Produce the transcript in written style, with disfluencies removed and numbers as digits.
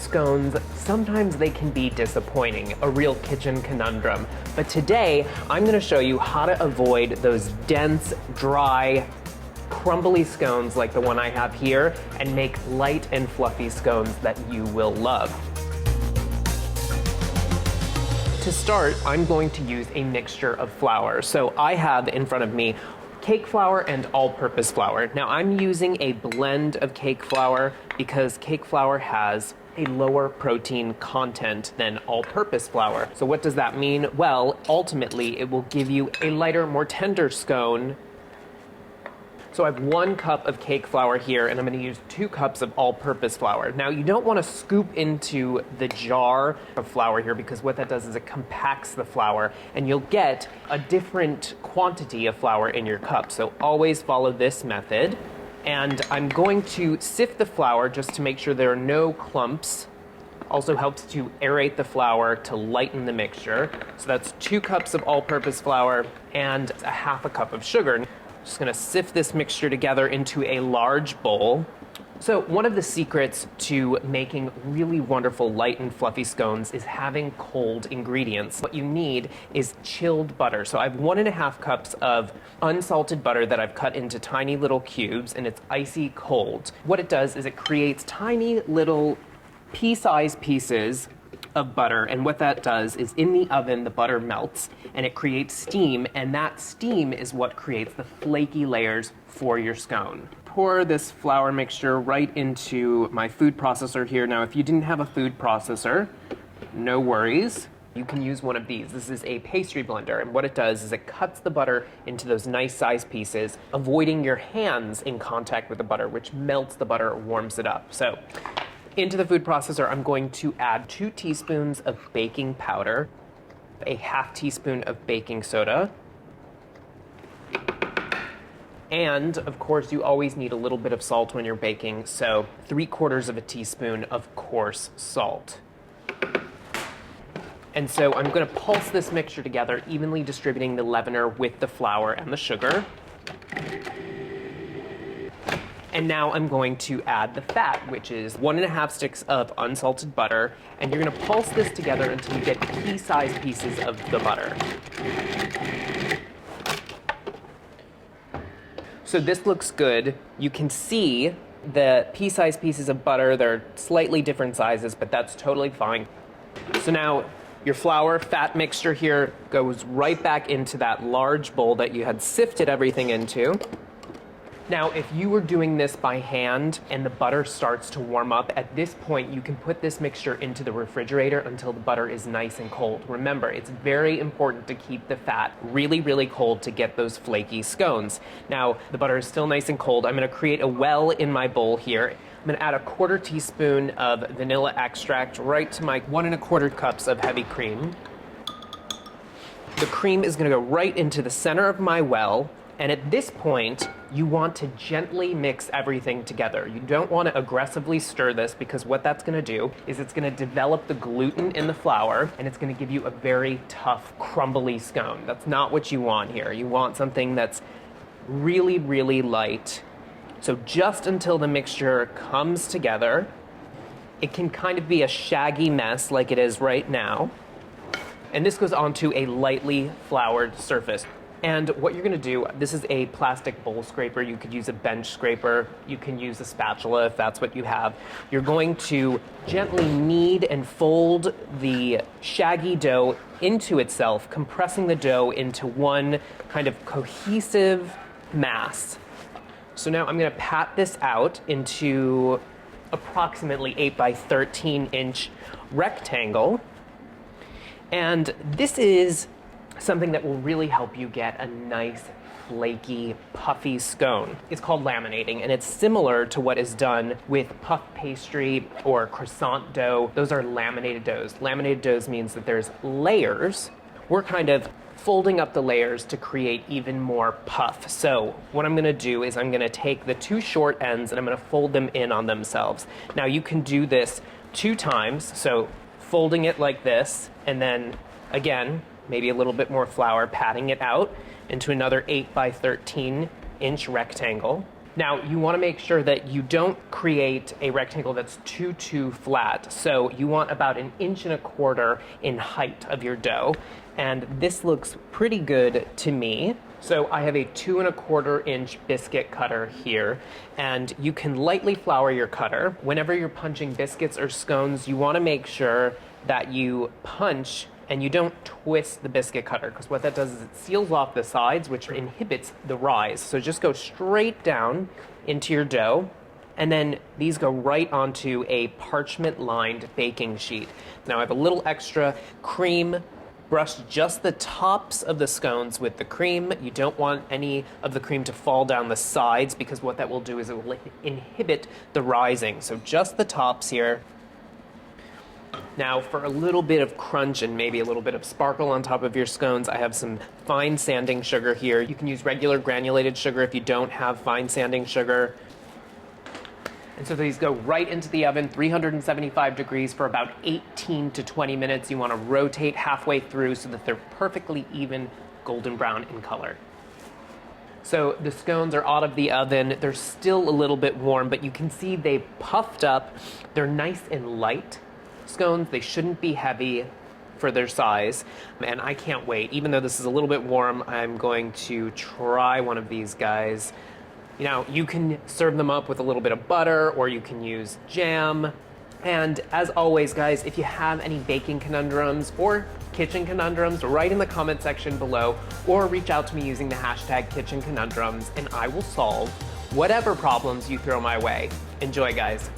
scones, sometimes they can be disappointing, a real kitchen conundrum. But today, I'm gonna show you how to avoid those dense, dry, crumbly scones like the one I have here and make light and fluffy scones that you will love. To start, I'm going to use a mixture of flour. So I have in front of me cake flour and all-purpose flour. Now I'm using a blend of cake flour because cake flour has a lower protein content than all-purpose flour. So what does that mean? Well, ultimately it will give you a lighter, more tender scone. So I have 1 cup of cake flour here, and I'm going to use 2 cups of all-purpose flour. Now, you don't want to scoop into the jar of flour here because what that does is it compacts the flour, and you'll get a different quantity of flour in your cup. So always follow this method. And I'm going to sift the flour just to make sure there are no clumps. Also helps to aerate the flour to lighten the mixture. So that's 2 cups of all-purpose flour and a half a cup of sugar. Just gonna sift this mixture together into a large bowl. So one of the secrets to making really wonderful light and fluffy scones is having cold ingredients. What you need is chilled butter. So I have 1.5 cups of unsalted butter that I've cut into tiny little cubes, and it's icy cold. What it does is it creates tiny little pea-sized pieces of butter, and what that does is in the oven the butter melts and it creates steam, and that steam is what creates the flaky layers for your scone. Pour this flour mixture right into my food processor here. Now if you didn't have a food processor, no worries. You can use one of these. This is a pastry blender, and what it does is it cuts the butter into those nice sized pieces, avoiding your hands in contact with the butter, which melts the butter, warms it up. So into the food processor, I'm going to add 2 teaspoons of baking powder, a half teaspoon of baking soda, and of course you always need a little bit of salt when you're baking, so 3/4 of a teaspoon of coarse salt. And so I'm going to pulse this mixture together, evenly distributing the leavener with the flour and the sugar. And now I'm going to add the fat, which is 1.5 sticks of unsalted butter, and you're going to pulse this together until you get pea-sized pieces of the butter. So this looks good. You can see the pea-sized pieces of butter. They're slightly different sizes, but that's totally fine. So now your flour fat mixture here goes right back into that large bowl that you had sifted everything into. Now, if you were doing this by hand and the butter starts to warm up, at this point you can put this mixture into the refrigerator until the butter is nice and cold. Remember, it's very important to keep the fat really, really cold to get those flaky scones. Now, the butter is still nice and cold. I'm gonna create a well in my bowl here. I'm gonna add a 1/4 teaspoon of vanilla extract right to my 1 1/4 cups of heavy cream. The cream is gonna go right into the center of my well. And at this point, you want to gently mix everything together. You don't want to aggressively stir this because what that's going to do is it's going to develop the gluten in the flour and it's going to give you a very tough, crumbly scone. That's not what you want here. You want something that's really, really light. So just until the mixture comes together, it can kind of be a shaggy mess like it is right now. And this goes onto a lightly floured surface. And what you're going to do, this is a plastic bowl scraper. You could use a bench scraper. You can use a spatula if that's what you have. You're going to gently knead and fold the shaggy dough into itself, compressing the dough into one kind of cohesive mass. So now I'm going to pat this out into approximately 8 by 13 inch rectangle. And this is something that will really help you get a nice, flaky, puffy scone. It's called laminating, and it's similar to what is done with puff pastry or croissant dough. Those are laminated doughs. Laminated doughs means that there's layers. We're kind of folding up the layers to create even more puff. So what I'm gonna do is I'm gonna take the 2 short ends and I'm gonna fold them in on themselves. Now you can do this 2 times, so folding it like this, and then again, maybe a little bit more flour, patting it out into another 8 by 13 inch rectangle. Now, you want to make sure that you don't create a rectangle that's too flat. So you want about 1.25 inches in height of your dough. And this looks pretty good to me. So I have a 2.25-inch biscuit cutter here, and you can lightly flour your cutter. Whenever you're punching biscuits or scones, you want to make sure that you punch and you don't twist the biscuit cutter, because what that does is it seals off the sides, which inhibits the rise. So just go straight down into your dough, and then these go right onto a parchment-lined baking sheet. Now I have a little extra cream. Brush just the tops of the scones with the cream. You don't want any of the cream to fall down the sides, because what that will do is it will inhibit the rising. So just the tops here. Now for a little bit of crunch and maybe a little bit of sparkle on top of your scones, I have some fine sanding sugar here. You can use regular granulated sugar if you don't have fine sanding sugar. And so these go right into the oven, 375 degrees for about 18 to 20 minutes. You want to rotate halfway through so that they're perfectly even golden brown in color. So the scones are out of the oven. They're still a little bit warm, but you can see they puffed up. They're nice and light scones. They shouldn't be heavy for their size. And I can't wait. Even though this is a little bit warm, I'm going to try one of these guys. You know, you can serve them up with a little bit of butter, or you can use jam. And as always, guys, if you have any baking conundrums or kitchen conundrums, write in the comment section below, or reach out to me using the hashtag kitchen conundrums, and I will solve whatever problems you throw my way. Enjoy, guys.